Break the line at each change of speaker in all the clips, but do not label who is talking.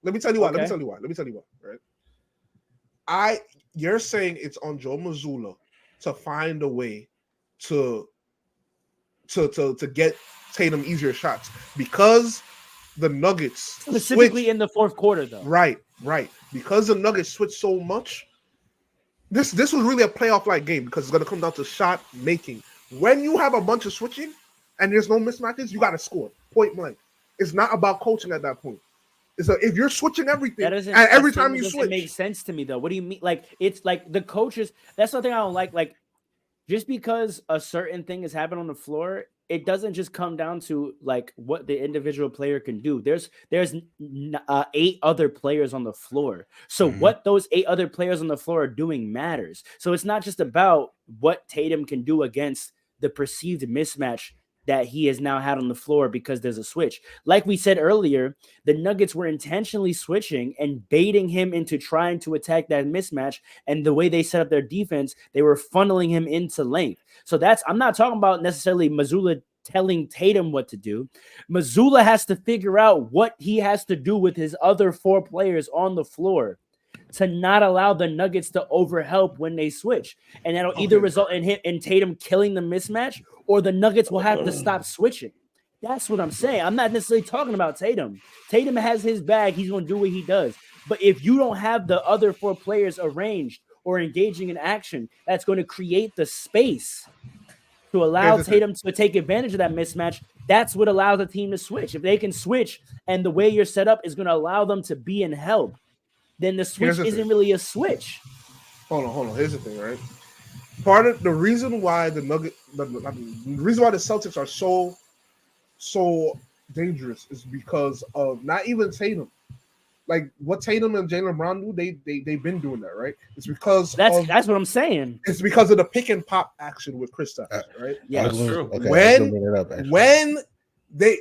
Let me tell you why. Right? You're saying it's on Joe Mazzulla to find a way to get Tatum easier shots because the Nuggets
specifically in the fourth quarter, though.
Right. Because the Nuggets switched so much. This was really a playoff-like game because it's going to come down to shot making. When you have a bunch of switching and there's no mismatches, you got to score point blank. It's not about coaching at that point. If you're switching everything and every time you switch,
it makes sense to me though. What do you mean? Like it's like the coaches. That's the thing I don't like. Like just because a certain thing has happened on the floor, it doesn't just come down to like what the individual player can do. There's 8 other players on the floor. So what those 8 other players on the floor are doing matters. So it's not just about what Tatum can do against the perceived mismatch that he has now had on the floor because there's a switch. Like we said earlier, the Nuggets were intentionally switching and baiting him into trying to attack that mismatch. And the way they set up their defense, they were funneling him into length. So I'm not talking about necessarily Mazzulla telling Tatum what to do. Mazzulla has to figure out what he has to do with his other 4 players on the floor to not allow the Nuggets to overhelp when they switch. And that'll either result in Tatum killing the mismatch or the Nuggets will have to stop switching. That's what I'm saying. I'm not necessarily talking about Tatum. Tatum has his bag. He's going to do what he does. But if you don't have the other 4 players arranged or engaging in action, that's going to create the space to allow Tatum to take advantage of that mismatch. That's what allows the team to switch. If they can switch and the way you're set up is going to allow them to be in help, then the switch isn't really a switch.
Hold on. Here's the thing, right? Part of the reason why the reason why the Celtics are so dangerous is because of not even Tatum. Like what Tatum and Jaylen Brown do, they've been doing that, right? It's because
that's what I'm saying.
It's because of the pick and pop action with Kristaps, right?
Yeah, that's true.
Okay, when they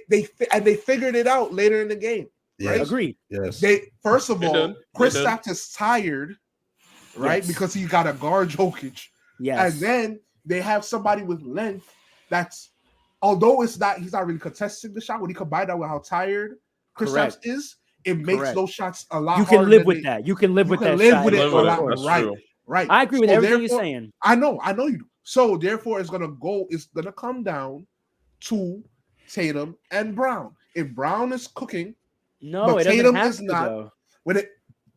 figured it out later in the game.
Yes.
Right?
Agreed.
Yes.
First of all, Kristaps is tired, right? Yes. Because he got a guard Jokic.
Yes.
And then they have somebody with length that's, although he's not really contesting the shot, when you combine that with how tired Kristaps is, it makes those shots a lot harder.
You can live with that. You can live with that.
Right.
I agree with everything you're saying.
I know you do. So therefore, it's gonna come down to Tatum and Brown. If Brown is cooking,
but Tatum is not.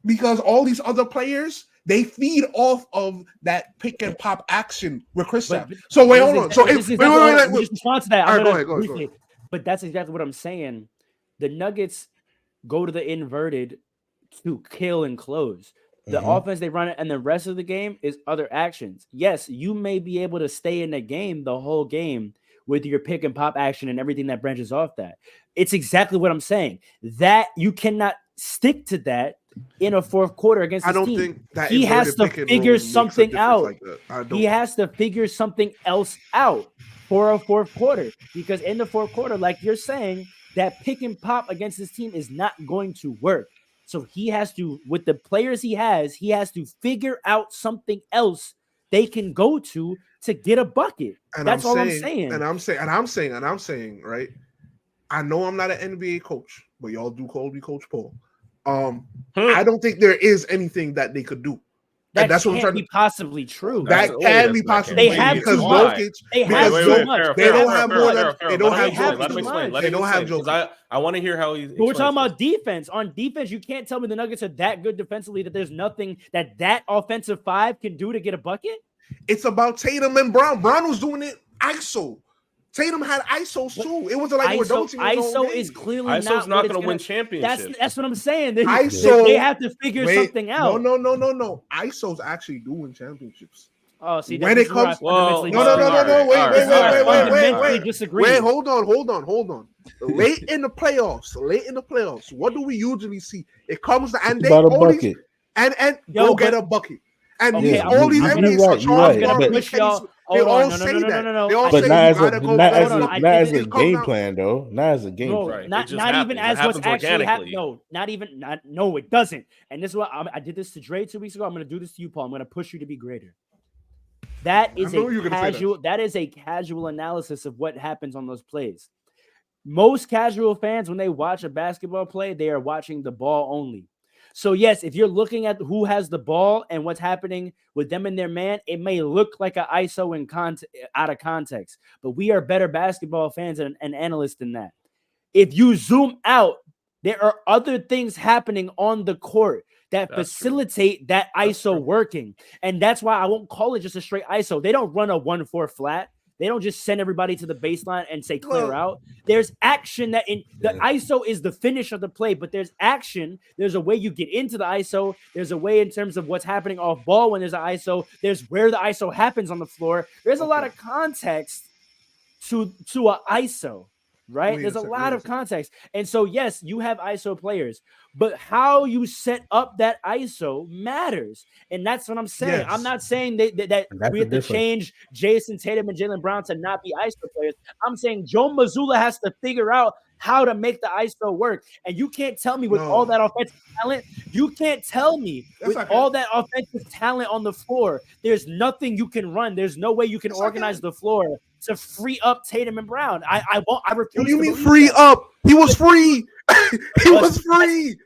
Because all these other players, they feed off of that pick and pop action with Kristaps. So wait, hold on. So
just respond to that. Go ahead. But that's exactly what I'm saying. The Nuggets go to the inverted to kill and close. The offense they run it, and the rest of the game is other actions. Yes, you may be able to stay in the game the whole game with your pick and pop action and everything that branches off that. It's exactly what I'm saying. That you cannot stick to that in a fourth quarter against his team. I don't think that he has to figure something out. Like he has to figure something else out for a fourth quarter, because in the fourth quarter, like you're saying, that pick and pop against his team is not going to work. So he has to, with the players he has to figure out something else they can go to get a bucket. And that's all I'm saying.
And I'm saying, right? I know I'm not an NBA coach, but y'all do call me Coach Paul. I don't think there is anything that they could do.
That's what I'm trying to possibly true.
That can be possibly.
They have too much. They don't
have more than
they don't have Jokic.
Let him explain.
They don't have Jokic.
I want to hear how he.
We're talking about defense. On defense, you can't tell me the Nuggets are that good defensively that there's nothing that offensive 5 can do to get a bucket.
It's about Tatum and Brown. Brown was doing it ISO. Tatum had ISOs too. It wasn't like
ISO is clearly
ISO's not going to win championships.
That's what I'm saying.
ISO,
they have to figure something out.
No. ISO's actually doing championships.
Oh, see,
when it comes,
no.
Wait. Hold on. Late in the playoffs. What do we usually see? It comes to and they always go get a bucket. And all these NBAs
They all say that.
But not as a game plan, though. Not as a game plan.
Not even as what's actually happening. No, it doesn't. And this is what I did this to Dre 2 weeks ago. I'm going to do this to you, Paul. I'm going to push you to be greater. That is a casual analysis of what happens on those plays. most casual fans, when they watch a basketball play, they are watching the ball only. So yes, if you're looking at who has the ball and what's happening with them and their man, it may look like an ISO out of context. But we are better basketball fans and analysts than that. If you zoom out, there are other things happening on the court that facilitate that ISO working. And that's why I won't call it just a straight ISO. They don't run a 1-4 flat. They don't just send everybody to the baseline and say clear out. There's action that the ISO is the finish of the play, but there's action. There's a way you get into the ISO. There's a way in terms of what's happening off ball when there's an ISO. There's where the ISO happens on the floor. There's a lot of context to an ISO. Right? There's a lot of context. And so, yes, you have ISO players, but how you set up that ISO matters. And that's what I'm saying. Yes. I'm not saying that we have to change Jason Tatum and Jaylen Brown to not be ISO players. I'm saying Joe Mazzulla has to figure out how to make the ISO work. And you can't tell me with all that offensive talent, you can't tell me with all that offensive talent on the floor, there's nothing you can run. There's no way you can organize the floor to free up Tatum and Brown. I won't. I refuse.
What do you mean free up? He was free. He was free.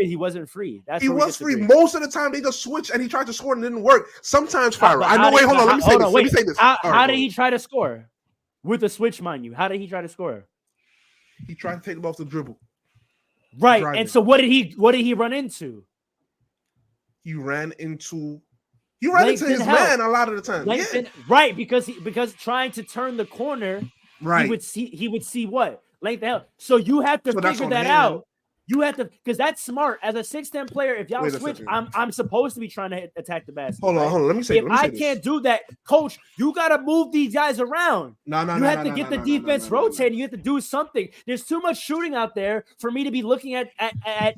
He wasn't free.
He was free. Most of the time they just switched and he tried to score and it didn't work. Sometimes Fire. I know. Wait, hold on. Let me say this.
How did he try to score? With a switch, mind you. How did he try to score?
He tried to take him off the dribble.
Right. Driving. And so what did he run into?
He ran into his man a lot of the time.
Right, because trying to turn the corner, right, he would see what? Length and help. So you have to figure that out. You have to, because that's smart. As a 6'10" player, if y'all switch, I'm supposed to be trying to attack the basket.
Hold on. Let me say.
If I can't do that, coach, you gotta move these guys around. You have to get the defense rotating. You have to do something. There's too much shooting out there for me to be looking at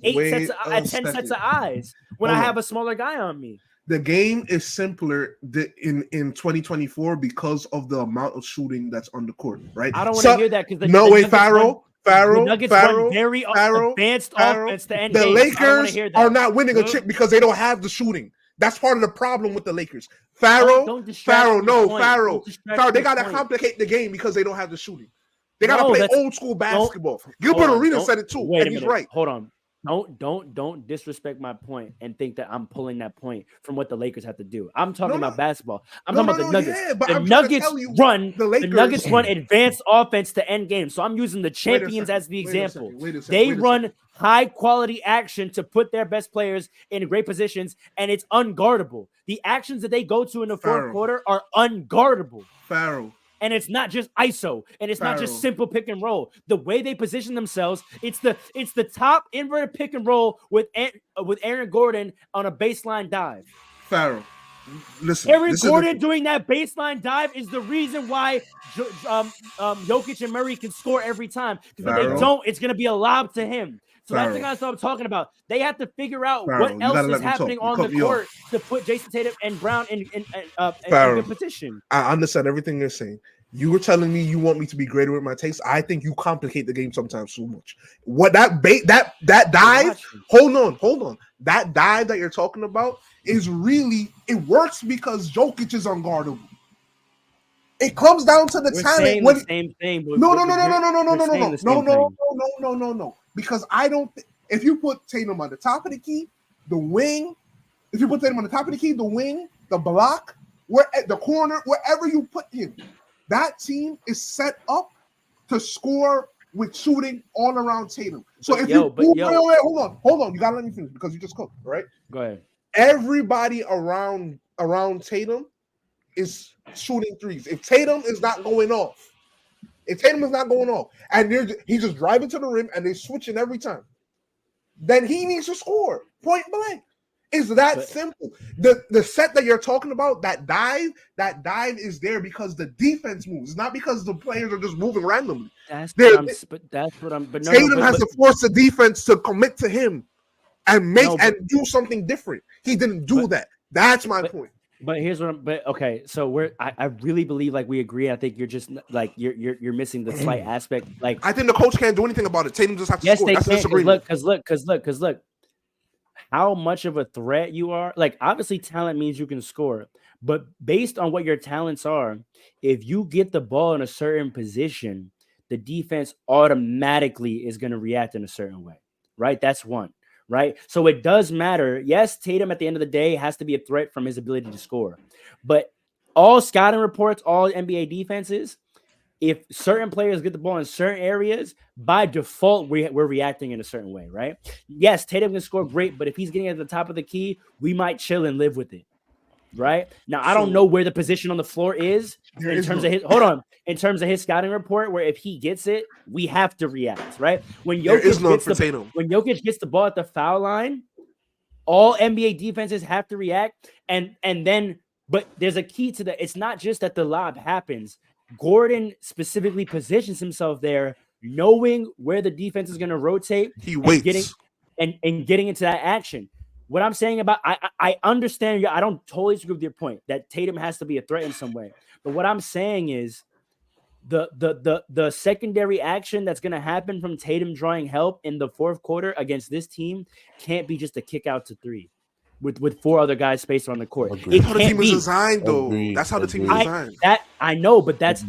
10 sets of eyes when I have a smaller guy on me.
The game is simpler in 2024 because of the amount of shooting that's on the court, right?
I don't want to hear that because
the
Nuggets run very advanced offense to end
the Lakers are not winning a chip because they don't have the shooting. That's part of the problem with the Lakers. Farrell, they got to complicate the game because they don't have the shooting. They got to play old school basketball. Gilbert Arenas said it too, and he's right.
Hold on. Don't disrespect my point and think that I'm pulling that point from what the Lakers have to do. I'm talking about basketball. I'm talking about the Nuggets. Yeah, the Nuggets run advanced offense to end game. So I'm using the champions as the example. They run high quality action to put their best players in great positions, and it's unguardable. The actions that they go to in the fourth quarter are unguardable. And it's not just ISO, and it's not just simple pick and roll. The way they position themselves, it's the top inverted pick and roll with Aaron Gordon on a baseline dive.
Farrell, listen.
Aaron Gordon doing that baseline dive is the reason why Jokic and Murray can score every time. Because if they don't, it's going to be a lob to him. So that's the kind of stuff I'm talking about. They have to figure out what else is happening on the court to put Jason Tatum and Brown in good position.
I understand everything you're saying. You were telling me you want me to be greater with my takes. I think you complicate the game sometimes so much. What that dive? Hold on. That dive that you're talking about is really it works because Jokic is unguardable. It comes down to the talent.
The same thing.
No. Because I don't. If you put Tatum on the top of the key, the wing. If you put Tatum on the top of the key, the wing, the block, where at the corner, wherever you put him, that team is set up to score with shooting all around Tatum. So wait, hold on. You gotta let me finish because you just cooked, right?
Go ahead.
Everybody around Tatum is shooting threes. If Tatum is not going off, and he's just driving to the rim and they're switching every time, then he needs to score point blank. It's that simple. The set that you're talking about, that dive is there because the defense moves. It's not because the players are just moving randomly. Tatum has to force the defense to commit to him and do something different. He didn't do that. That's my point.
But here's what okay. So I really believe like we agree. I think you're just like you're missing the slight aspect. Like
I think the coach can't do anything about it. Tatum just has to score. That's disagreement.
Because look. How much of a threat you are. Like obviously talent means you can score, but based on what your talents are, if you get the ball in a certain position, the defense automatically is going to react in a certain way, right? That's one, right? So it does matter. Yes, Tatum at the end of the day has to be a threat from his ability to score. But all scouting reports, all NBA defenses, if certain players get the ball in certain areas, by default, we're reacting in a certain way, right? Yes, Tatum can score great, but if he's getting at the top of the key, we might chill and live with it, right? Now, I don't know where the position on the floor is in terms of his. Hold on, in terms of his scouting report, where if he gets it, we have to react, right? When Jokic gets the ball at the foul line, all NBA defenses have to react, and then. But there's a key to that. It's not just that the lob happens. Gordon specifically positions himself there, knowing where the defense is going to rotate.
He waits.
Getting into that action. What I'm saying about I understand you. I don't totally agree with your point that Tatum has to be a threat in some way. But what I'm saying is the secondary action that's going to happen from Tatum drawing help in the fourth quarter against this team can't be just a kick out to three. With four other guys spaced on the court.
That's how the team is designed, though. That's how the team is designed.
I know, but this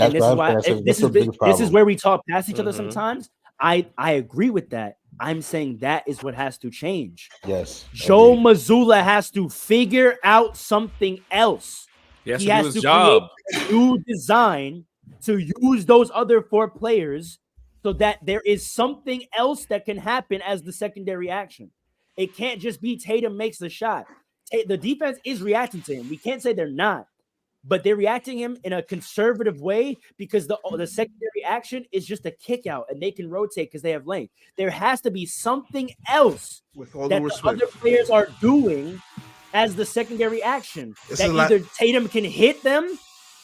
is where we talk past each other sometimes. I agree with that. I'm saying that is what has to change.
Yes.
Joe Mazzulla has to figure out something else.
He has to create
a new design to use those other four players so that there is something else that can happen as the secondary action. It can't just be Tatum makes the shot. The defense is reacting to him. We can't say they're not, but they're reacting him in a conservative way because the secondary action is just a kick out and they can rotate because they have length. There has to be something else that the other players are doing as the secondary action that either Tatum can hit them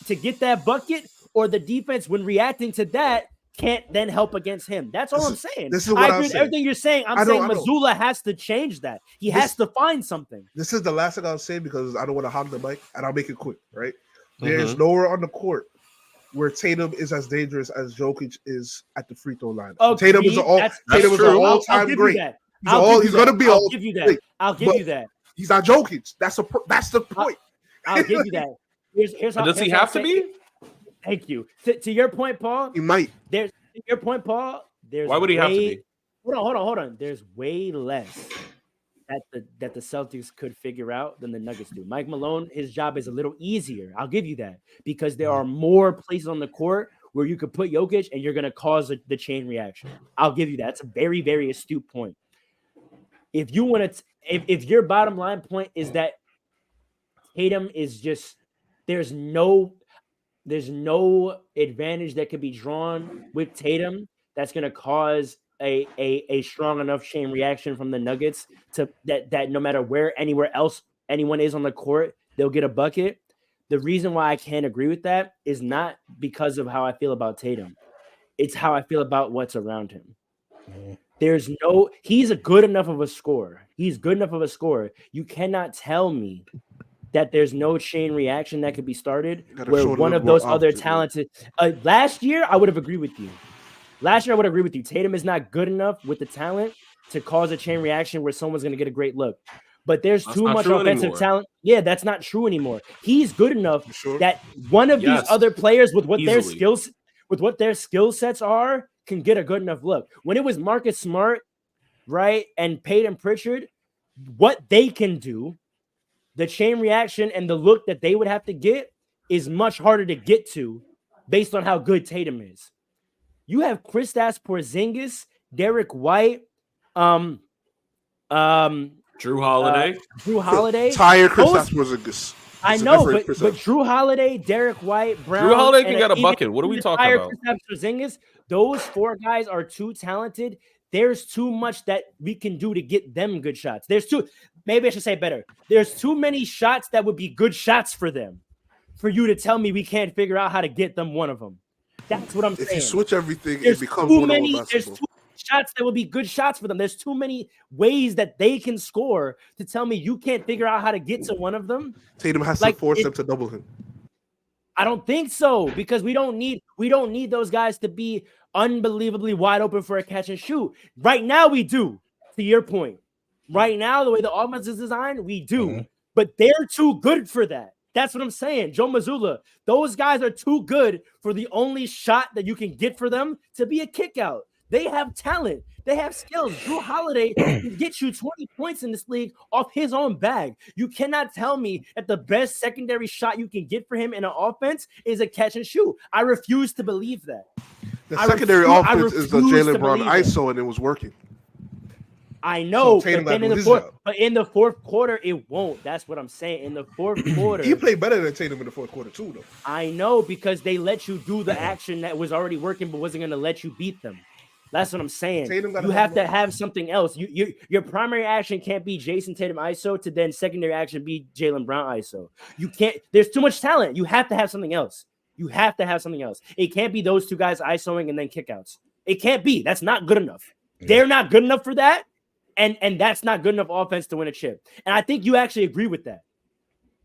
to get that bucket or the defense, when reacting to that, can't then help against him. That's all I'm saying.
This is what I agree with
everything you're saying. I'm saying Mazzulla has to change that. He has to find something.
This is the last thing I'll say because I don't want to hog the mic, and I'll make it quick, right? There's nowhere on the court where Tatum is as dangerous as Jokic is at the free throw line.
Okay,
Tatum is an all-time great. He's going to be
I'll give you that. I'll give you that.
He's not Jokic. That's the point.
I'll give you that. Here's how,
does he have to be?
Thank you. To your point, Paul.
He might.
To your point, Paul.
Why would he have to be?
Hold on. There's way less that the Celtics could figure out than the Nuggets do. Mike Malone, his job is a little easier. I'll give you that because there are more places on the court where you could put Jokic and you're going to cause the chain reaction. I'll give you that. It's a very, very astute point. If you want to, if your bottom line point is that Tatum is just there's no advantage that could be drawn with Tatum that's going to cause a strong enough chain reaction from the Nuggets to that no matter anywhere else anyone is on the court, they'll get a bucket. The reason why I can't agree with that is not because of how I feel about Tatum. It's how I feel about what's around him. He's a good enough of a scorer. He's good enough of a scorer. You cannot tell me that there's no chain reaction that could be started where one of those other talented last year, I would have agreed with you. Tatum is not good enough with the talent to cause a chain reaction where someone's going to get a great look. But there's too much offensive talent. Yeah, that's not true anymore. He's good enough that one of these other players with what their skill sets are can get a good enough look. When it was Marcus Smart, right, and Peyton Pritchard, what they can do, the chain reaction and the look that they would have to get is much harder to get to based on how good Tatum is. You have Kristaps Porzingis, Derek White,
Drew Holiday.
Tired Kristaps Porzingis.
I know, but Drew Holiday, Derek White, Brown.
Drew Holiday can get a bucket. What are we talking about?
Kristaps Porzingis, those four guys are too talented. There's too much that we can do to get them good shots. Maybe I should say better. There's too many shots that would be good shots for them for you to tell me we can't figure out how to get them one of them. That's what I'm saying.
If you switch everything, it becomes one of them.
There's too many shots that would be good shots for them. There's too many ways that they can score to tell me you can't figure out how to get to one of them.
Tatum has to force them to double him.
I don't think so because we don't need those guys to be unbelievably wide open for a catch and shoot. Right now we do. To your point. Right now, the way the offense is designed, we do. But they're too good for that. That's what I'm saying. Joe Mazzulla, those guys are too good for the only shot that you can get for them to be a kick out. They have talent. They have skills. Drew Holiday can get you 20 points in this league off his own bag. You cannot tell me that the best secondary shot you can get for him in an offense is a catch and shoot. I refuse to believe that.
The secondary offense is the Jaylen Brown ISO, and it was working.
I know, but in the fourth quarter, it won't. That's what I'm saying. In the fourth quarter,
he played better than Tatum in the fourth quarter too, though.
I know, because they let you do the action that was already working, but wasn't going to let you beat them. That's what I'm saying. You have to have something else. Your primary action can't be Jason Tatum ISO to then secondary action be Jaylen Brown ISO. You can't. There's too much talent. You have to have something else. You have to have something else. It can't be those two guys ISOing and then kickouts. It can't be. That's not good enough. They're not good enough for that. And that's not good enough offense to win a chip. And I think you actually agree with that.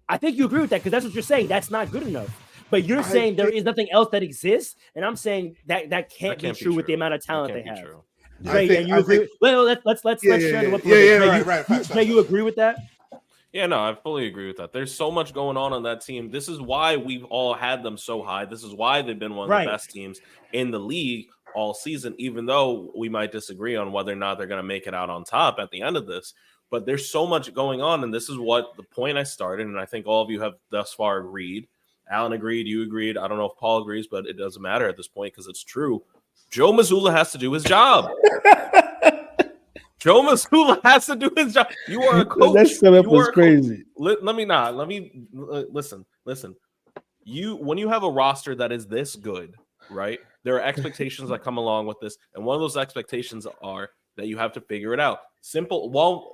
I think you agree with that because that's what you're saying. That's not good enough. But you're saying there is nothing else that exists, and I'm saying that can't be true with the amount of talent they have. Right? And you agree? Well, let's share the weapon.
Right.
So you agree with that?
Yeah, no, I fully agree with that. There's so much going on that team. This is why we've all had them so high. This is why they've been one of the best teams in the league all season, even though we might disagree on whether or not they're going to make it out on top at the end of this. But there's so much going on, and this is what the point I started, and I think all of you have thus far agreed. Alan agreed, you agreed. I don't know if Paul agrees, but it doesn't matter at this point because it's true. Joe Mazzulla has to do his job. Joe Mazzulla has to do his job. You are a coach.
That setup was crazy.
Let me listen. When you have a roster that is this good, right? There are expectations that come along with this, and one of those expectations are that you have to figure it out. Simple. Well,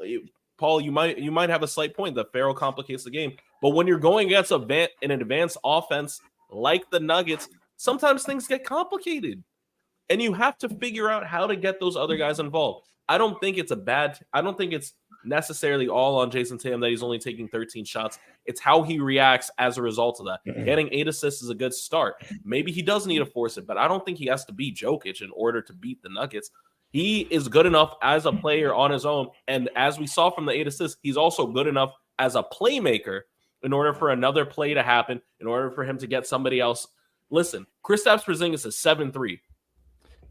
Paul, you might have a slight point that Pharaoh complicates the game, but when you're going against an advanced offense like the Nuggets, sometimes things get complicated, and you have to figure out how to get those other guys involved. I don't think it's necessarily all on Jason Tatum that he's only taking 13 shots. It's how he reacts as a result of that. Getting 8 assists is a good start. Maybe he does need to force it, but I don't think he has to be Jokic in order to beat the Nuggets. He is good enough as a player on his own, and as we saw from the 8 assists, he's also good enough as a playmaker in order for another play to happen, in order for him to get somebody else. Listen, Kristaps Porzingis is 7'3".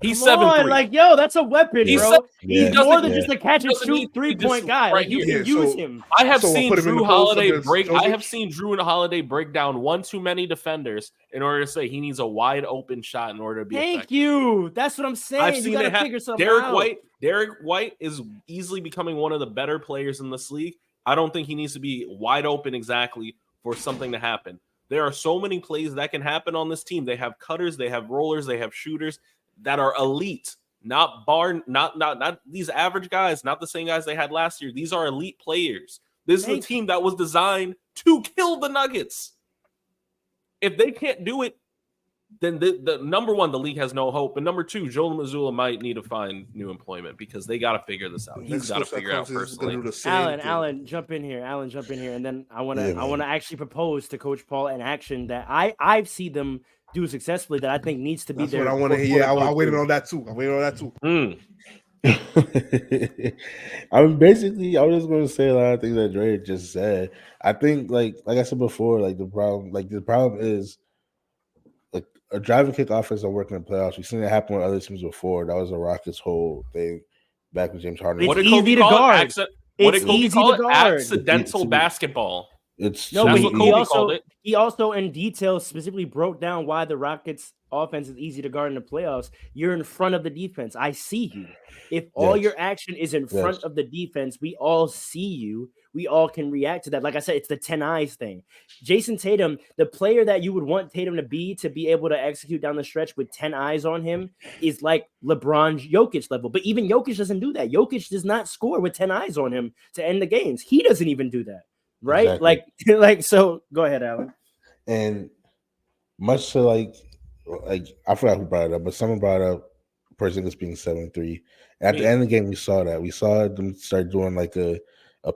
He's 7'3".
Like, yo, that's a weapon, bro. He's more than just a catch and shoot 3-point guy. Like, you can use him.
I have seen Drew Holiday break down one too many defenders in order to say he needs a wide open shot in order to be effective.
Thank you. That's what I'm saying.
I've seen
you gotta figure something out.
Derek White is easily becoming one of the better players in this league. I don't think he needs to be wide open exactly for something to happen. There are so many plays that can happen on this team. They have cutters, they have rollers, they have shooters that are elite, not these average guys, not the same guys they had last year. These are elite players. This is a team that was designed to kill the Nuggets. If they can't do it, then the number one, the league has no hope. And number two, Joe Mazzulla might need to find new employment because they got to figure this out. He's got to figure it out personally.
Alan, jump in here. And then I want to actually propose to Coach Paul an action that I see them do successfully that I think needs to be there.
What I want to hear. I waited on that too.
I was just going to say a lot of things that Dre just said. I think, like I said before, the problem is like a drive and kick offense don't work in the playoffs. We've seen it happen with other teams before. That was the Rockets' whole thing back with James Harden.
It's easy to guard.
It's easy to guard. Accidental basketball. He also in detail specifically broke down why the Rockets offense is easy to guard in the playoffs. You're in front of the defense. I see you. If all your action is in front of the defense, we all see you. We all can react to that. Like I said, it's the 10 eyes thing. Jason Tatum, the player that you would want Tatum to be able to execute down the stretch with 10 eyes on him is like LeBron Jokic level. But even Jokic doesn't do that. Jokic does not score with 10 eyes on him to end the games. He doesn't even do that. Right? Exactly. So go ahead, Alan.
And much to like I forgot who brought it up, but someone brought up Porzingis being 7'3". At the end of the game, we saw them start doing like a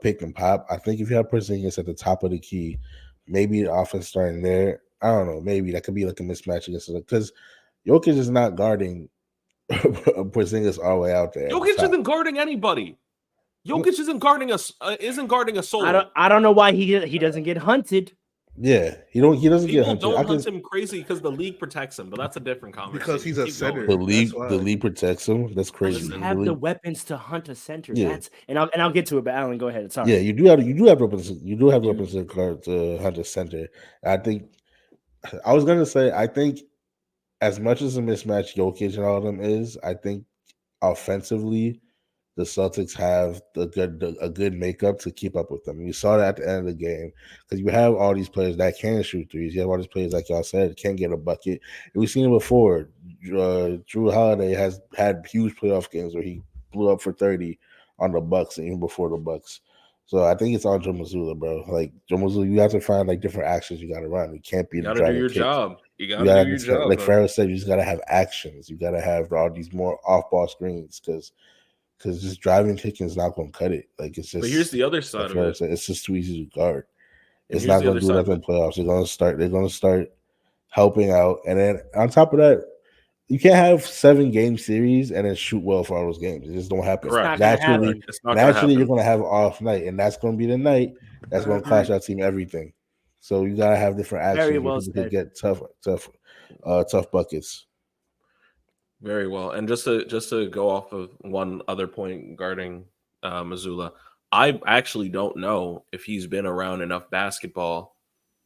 pick and pop. I think if you have Porzingis at the top of the key, maybe the offense starting there. I don't know. Maybe that could be like a mismatch against it because Jokic is not guarding Porzingis all the way out there.
Jokic isn't guarding anybody. Jokic isn't guarding a solo.
I don't know why he doesn't get hunted.
Yeah, he doesn't get
People
hunted.
don't hunt him crazy because the league protects him, but that's a different conversation.
Because he's a
Keep
center.
going.
The league protects him. That's
But
crazy.
you
Listen,
have the
league,
weapons to hunt a center.
Yeah.
That's and I'll get to it, but Alan, go ahead. Sorry.
yeah, you do have weapons. You do have weapons to hunt a center. I think I was gonna say I think as much as a mismatch Jokic and all of them is, I think offensively the Celtics have a good makeup to keep up with them. You saw that at the end of the game because you have all these players that can shoot threes. You have all these players, like y'all said, can get a bucket. And we've seen it before. Drew Holiday has had huge playoff games where he blew up for 30 on the Bucks and even before the Bucks. So I think it's on Joe Mazzulla, bro. Like Joe Mazzulla, you have to find like different actions you got to run. You can't be
you
the
got to do
driving
your
kick.
job. You got
You
to
gotta
do your
just,
job.
like
man.
Farrell said, you just gotta have actions. You gotta have all these more off-ball screens because just driving kicking is not going to cut it. Like it's just.
But here's the other side
like
of it.
said, it's just too easy to guard.
And
It's
here's
not
the
going
other
to do
side of
nothing in
it.
playoffs. They're going to start helping out, and then on top of that, you can't have 7-game series and then shoot well for all those games. It just don't happen.
Correct.
Not gonna happen.
It's not going to
Naturally,
happen.
you're going to have an off night, and that's going to be the night that's going to cost your team everything. So you got to have different actions
Very
where
well
people could
said.
get tough buckets.
Very well. And just to go off of one other point regarding Mazzulla, I actually don't know if he's been around enough basketball,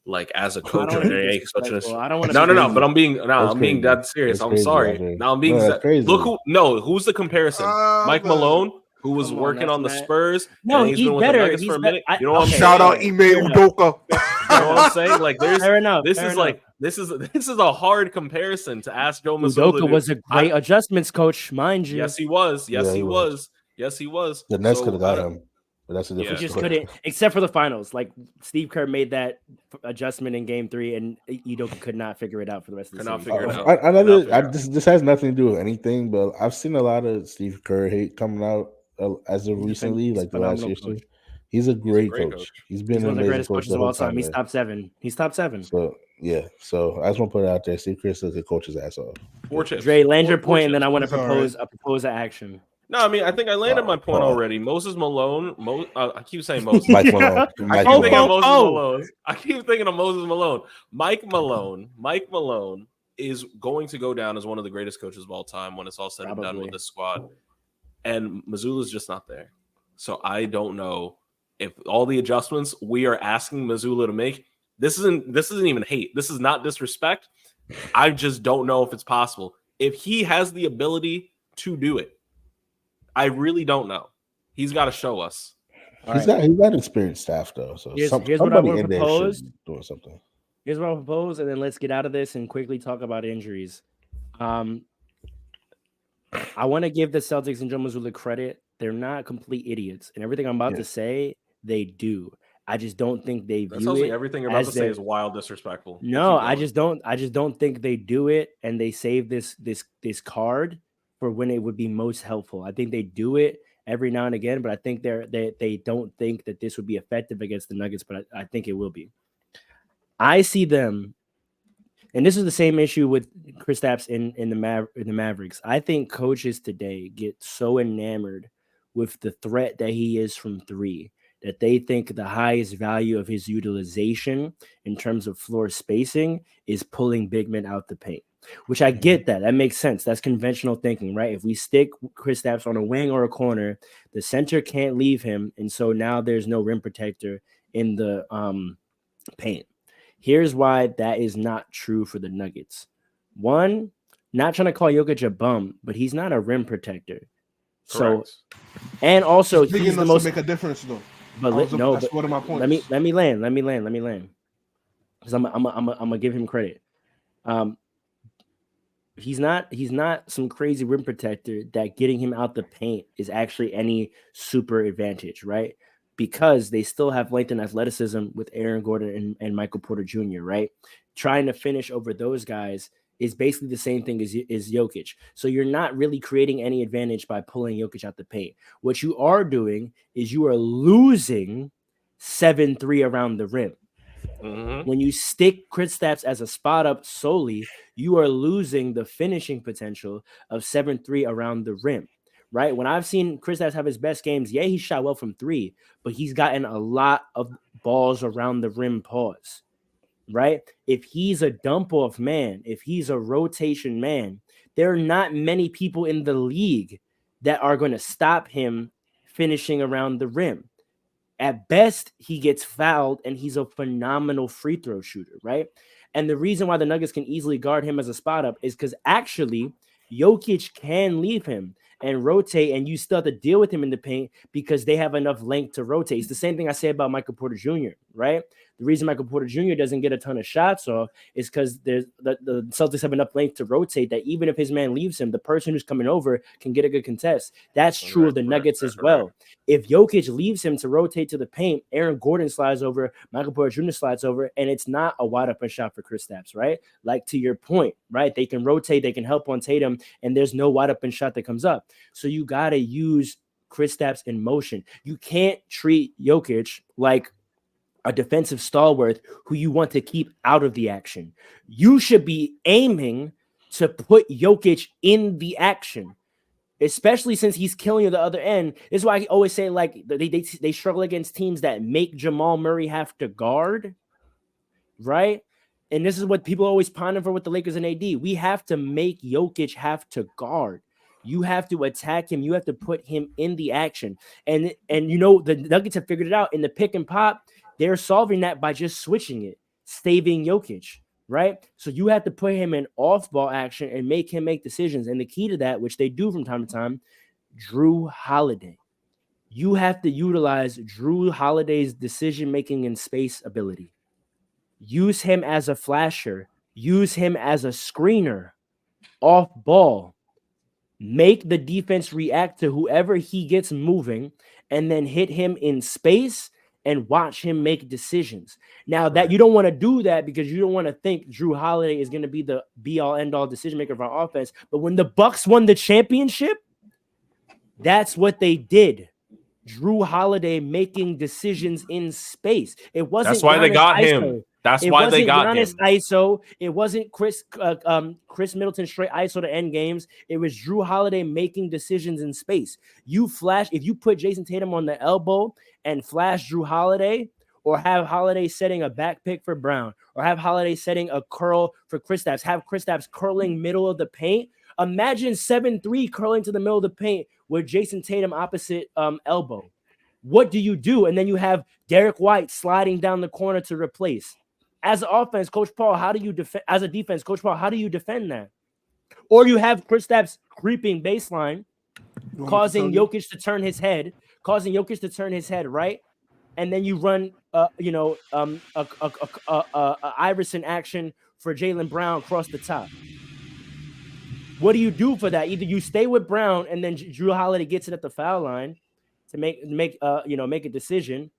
like as a
I
coach.
don't want to be
Or
disrespectful. I don't want to.
No,
be
no, no. But
That's
I'm being
crazy.
dead serious.
That's
I'm
crazy,
sorry.
Andre.
Now I'm being
No, that's crazy.
Look who's the comparison? Mike
man.
Malone, who was
Come on,
working
that's
on the
not-
Spurs.
No,
and he's
he's
been with
better.
the Nuggets
He's
for a
be-
minute.
I-
You know what I'm
okay.
Shout
saying?
out
Like,
Ime
Fair enough.
Udoka.
you know what I'm saying? Like
Fair enough.
this
fair
is
enough.
like this is a hard comparison to ask Joe Mazzulla.
Udoka was a great adjustments coach, mind you.
Yes, he was. Yes,
Yeah,
he
he
was.
was.
Yes, he was.
The Nets
So,
could have got him, but that's a
He
different
just
story.
couldn't, except for the finals. Like Steve Kerr made that adjustment in Game 3, and Udoka could not figure it out for the rest of the
Could not
series.
figure it out.
This has nothing to do with anything, but I've seen a lot of Steve Kerr hate coming out as of recently,
He's a
like the last
phenomenal
year. So
coach.
he's a great
great
coach.
coach.
He's been
He's
an
one of the
amazing
greatest
coach
coaches
the
of
whole
all time.
time.
He's
there.
top 7. He's top 7.
So yeah, so I just want to put it out there. Steve Kerr still could coach his ass off.
4 chips.
Dre, land your
Four
point, and then
chips.
I want to
He's all
propose a proposal action.
No, I mean I think I landed my point
Paul.
already. Moses Malone. I keep saying Moses.
Mike Malone.
I
Mike
keep thinking of
Malone.
Moses Malone. I keep thinking of Moses Malone. Mike Malone is going to go down as one of the greatest coaches of all time when it's all said and done
Probably.
with this squad. And Mazzulla's just not there. So I don't know if all the adjustments we are asking Mazzulla to make. This isn't even hate. This is not disrespect. I just don't know if it's possible. If he has the ability to do it, I really don't know. He's got to show us.
He's got experienced staff though. So
Here's what I
somebody
wanna
in there
propose.
should be doing something.
Here's what I'll propose, and then let's get out of this and quickly talk about injuries. I want to give the Celtics and Joe Mazzulla credit. They're not complete idiots, and everything I'm about to say, they do. I just don't think they
That
view
tells
it.
me everything you're about
as
to say is wild disrespectful. But
No,
keep going.
I just don't think they do it, and they save this card for when it would be most helpful. I think they do it every now and again, but I think they don't think that this would be effective against the Nuggets, but I think it will be. I see them, and this is the same issue with Kristaps in the Mavericks. I think coaches today get so enamored with the threat that he is from 3 that they think the highest value of his utilization in terms of floor spacing is pulling big men out the paint, which I get that. That makes sense. That's conventional thinking, right? If we stick Kristaps on a wing or a corner, the center can't leave him, and so now there's no rim protector in the paint. Here's why that is not true for the Nuggets. One, not trying to call Jokic a bum, but he's not a rim protector.
Correct.
So, and also
Big
he's the
enough
most.
to make a difference though.
But
That's one of my points.
let me land. Because I'm gonna give him credit. He's not some crazy rim protector that getting him out the paint is actually any super advantage, right? Because they still have length and athleticism with Aaron Gordon and Michael Porter Jr., right? Trying to finish over those guys is basically the same thing as Jokic. So you're not really creating any advantage by pulling Jokic out the paint. What you are doing is you are losing 7-3 around the rim.
Mm-hmm.
When you stick Kristaps as a spot up solely, you are losing the finishing potential of 7-3 around the rim. Right? When I've seen Kristaps have his best games, yeah, he shot well from 3, but he's gotten a lot of balls around the rim pause. right? If he's a dump off man, if he's a rotation man, there are not many people in the league that are going to stop him finishing around the rim. At best, he gets fouled and he's a phenomenal free throw shooter, right? And the reason why the Nuggets can easily guard him as a spot up is because actually Jokic can leave him and rotate, and you still have to deal with him in the paint because they have enough length to rotate. It's the same thing I say about Michael Porter Jr., right? The reason Michael Porter Jr. doesn't get a ton of shots off is because the Celtics have enough length to rotate that even if his man leaves him, the person who's coming over can get a good contest. That's true of the Nuggets as well. If Jokic leaves him to rotate to the paint, Aaron Gordon slides over, Michael Porter Jr. slides over, and it's not a wide open shot for Kristaps, right? Like to your point, right? They can rotate, they can help on Tatum, and there's no wide open shot that comes up. So you got to use Kristaps in motion. You can't treat Jokic like a defensive stalwart who you want to keep out of the action. You should be aiming to put Jokic in the action, especially since he's killing you the other end. This is why I always say, like, they struggle against teams that make Jamal Murray have to guard, right? And this is what people always ponder for with the Lakers and AD. We have to make Jokic have to guard. You have to attack him. You have to put him in the action. And you know, the Nuggets have figured it out in the pick and pop. They're solving that by just switching it, staving Jokic, right? So you have to put him in off-ball action and make him make decisions. And the key to that, which they do from time to time, Drew Holiday. You have to utilize Drew Holiday's decision-making and space ability. Use him as a flasher. Use him as a screener off ball. Make the defense react to whoever he gets moving and then hit him in space and watch him make decisions. Now that you don't want to do that because you don't want to think Drew Holiday is going to be the be-all end-all decision maker of our offense. But when the Bucks won the championship, that's what they did. Drew Holiday making decisions in space. It wasn't.
That's why they got
ISO.
him. That's why they got him.
ISO. It wasn't Chris Middleton straight ISO to end games. It was Drew Holiday making decisions in space. You flash if you put Jason Tatum on the elbow and flash Drew Holiday, or have Holiday setting a back pick for Brown, or have Holiday setting a curl for Kristaps, have Kristaps curling middle of the paint. Imagine 7-3 curling to the middle of the paint with Jason Tatum opposite elbow. What do you do? And then you have Derek White sliding down the corner to replace. As an offense, Coach Paul, how do you defend? As a defense, Coach Paul, how do you defend that? Or you have Kristaps creeping baseline, causing Jokic to turn his head, right? And then you run, Iverson action for Jaylen Brown across the top. What do you do for that? Either you stay with Brown and then Drew Holiday gets it at the foul line to make a decision,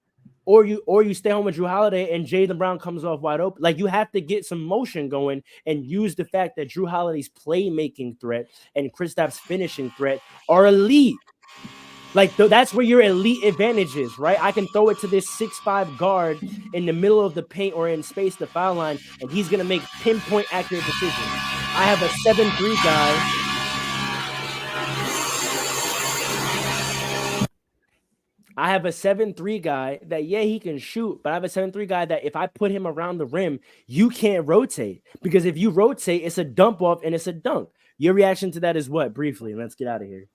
or you stay home with Drew Holiday and Jaylen Brown comes off wide open. Like, you have to get some motion going and use the fact that Drew Holiday's playmaking threat and Kristaps' finishing threat are elite. Like, that's where your elite advantage is, right? I can throw it to this 6'5" guard in the middle of the paint or in space, the foul line, and he's going to make pinpoint accurate decisions. I have a 7'3" guy. I have a 7'3" guy that, yeah, he can shoot, but I have a 7'3" guy that if I put him around the rim, you can't rotate. Because if you rotate, it's a dump off and it's a dunk. Your reaction to that is what? Briefly, let's get out of here.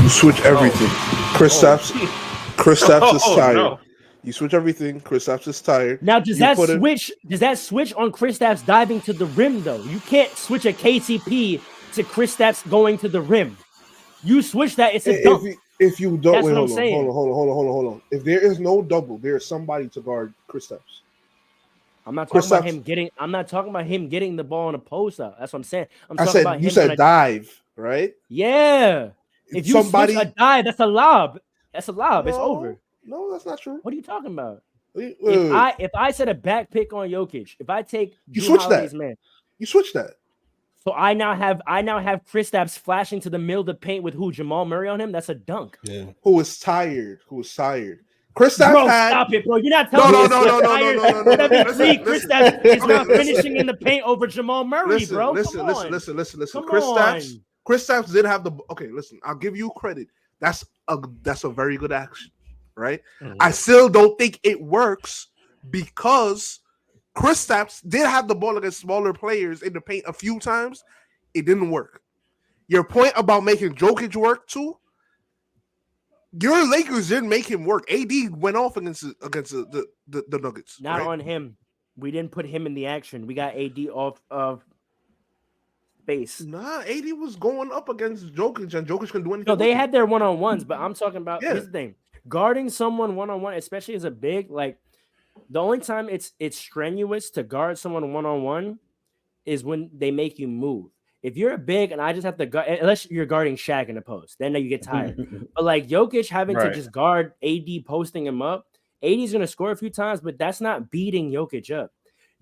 You switch everything. Kristaps is tired. No. You switch everything. Kristaps is tired.
Now, does that switch on Kristaps diving to the rim, though? You can't switch a KCP to Kristaps going to the rim. You switch that, it's a dunk.
If you don't,
That's
wait,
what I'm saying.
Hold on. If there is no double, there is somebody to guard Kristaps.
I'm not talking about him getting. I'm not talking about him getting the ball on a post up. That's what I'm saying.
You said dive, right?
Yeah. If you switch a dive, that's a lob. That's a lob.
No,
it's over.
No, that's not true.
What are you talking about?
Wait.
If I set a back pick on Jokic, if I take
you switch that, man, you switch that.
So I now have Kristaps flashing to the middle of the paint with who? Jamal Murray on him. That's a dunk.
Yeah. Who is tired? Kristaps had.
Stop it, bro. You're not telling me.
No.
Kristaps is not finishing in the paint over Jamal Murray, bro.
Listen. Kristaps did have the. Okay, listen. I'll give you credit. That's a very good action, right? Mm-hmm. I still don't think it works because Kristaps did have the ball against smaller players in the paint a few times. It didn't work. Your point about making Jokic work too. Your Lakers didn't make him work. AD went off against the Nuggets.
Not
right?
on him. We didn't put him in the action. We got AD off of base.
Nah, AD was going up against Jokic, and Jokic couldn't do anything.
No, they
with him.
had their one-on-ones, but I'm talking about
Yeah.
here's the thing. Guarding someone one-on-one, especially as a big, like the only time it's strenuous to guard someone one-on-one is when they make you move. If you're a big and I just have to guard, unless you're guarding Shaq in the post, then you get tired. But like Jokic having to
Right.
just guard AD posting him up, AD's gonna score a few times, but that's not beating Jokic up.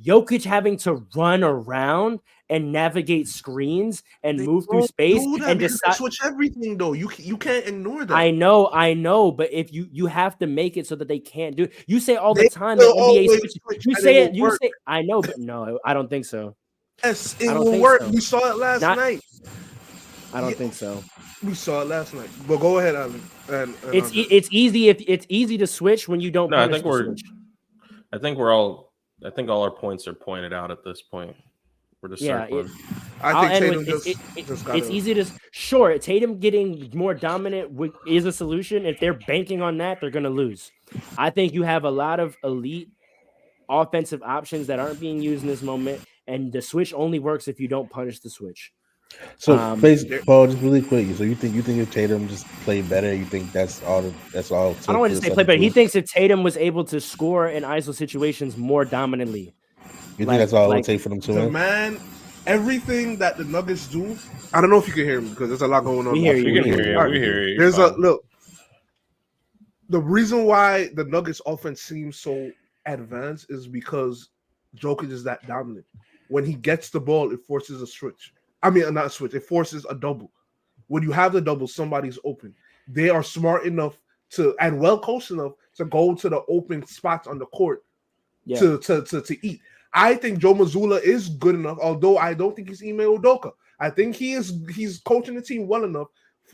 Jokic having to run around and navigate screens and
They
move through
don't
space
do that
and
because they
decide.
switch everything though. You can't ignore that.
I know, but if you have to make it so that they can't do it. You say all the
They
time that
will
NBA
always
switches.
switch
You
and
say
it
it.
will
You
work.
say I know, but no, I don't think so.
Yes,
I
it
don't
will
think
work.
so.
We saw it last
Not-
night.
I don't
Yeah.
think so.
We saw it last night. But go ahead, Alan. And
It's
Andre.
it's easy if it's easy to switch when you don't.
No, I
punish
think
the
we're.
switch.
I think we're all. I think all our points are pointed out at this point. We're just
Yeah,
circling.
I
I'll
think
end
Tatum
with
just
it's
gotta,
easy to sure Tatum getting more dominant is a solution. If they're banking on that, they're gonna lose. I think you have a lot of elite offensive options that aren't being used in this moment, and the switch only works if you don't punish the switch.
So,
there-
Paul, just really quick. So, you think if Tatum just played better, you think that's all? That's all.
I don't want to say play, but he thinks if Tatum was able to score in ISO situations more dominantly,
You
like-
think that's all it
like-
would take for them to
the
win?
man, everything that the Nuggets do. I don't know if you can hear me because there's a lot going on.
We hear you.
We can hear you.
All right.
We hear you.
There's
Fine.
a look. The reason why the Nuggets offense seems so advanced is because Jokic is that dominant. When he gets the ball, it forces a switch. I mean, not a switch. It forces a double. When you have the double, somebody's open. They are smart enough to and well coached enough to go to the open spots on the court
yeah.
to eat. I think Joe Mazzulla is good enough, although I don't think he's Ime Udoka. I think he's coaching the team well enough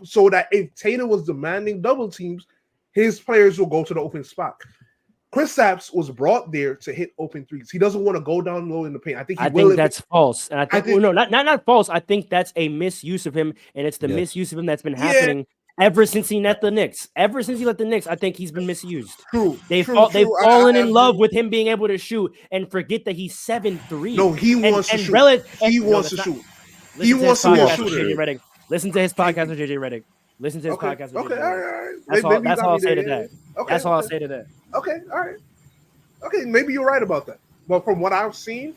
so that if Tatum was demanding double teams, his players will go to the open spot. Kristaps was brought there to hit open threes. He doesn't want to go down low in the paint. I think
That's false, and I think
think-
well, no, not false. I think that's a misuse of him, and it's the
Yes.
misuse of him that's been
Yeah.
happening ever since he let the Knicks. Ever since he let the Knicks, I think he's been misused.
True.
They've
true,
they've
true.
fallen
I
in love
agree.
with him being able to shoot and forget that he's 7'3".
No, he wants to shoot. He wants to shoot. He wants to be a shooter.
JJ Redick. Listen to his podcast with JJ Redick. Listen to his
Okay.
podcast with
Okay.
JJ
All
Redick.
right.
That's all.
Maybe you
That's
got
all
me
I'll say
there,
to
yeah,
that.
yeah. Okay.
That's all I'll
okay.
say to that.
Okay, all right. Okay, maybe you're right about that. But from what I've seen,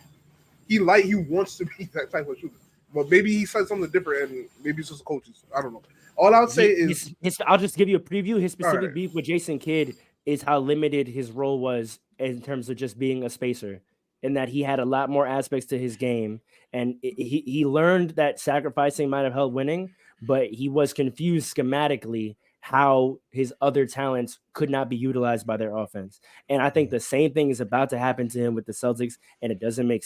he wants to be that type of shooter. But maybe he said something different, and maybe it's just coaches. I don't know. All I'll say is
I'll just give you a preview. His specific
Alright.
beef with Jason Kidd is how limited his role was in terms of just being a spacer, and that he had a lot more aspects to his game. And he learned that sacrificing might have helped winning, but he was confused schematically how his other talents could not be utilized by their offense. And I think the same thing is about to happen to him with the Celtics, and it doesn't make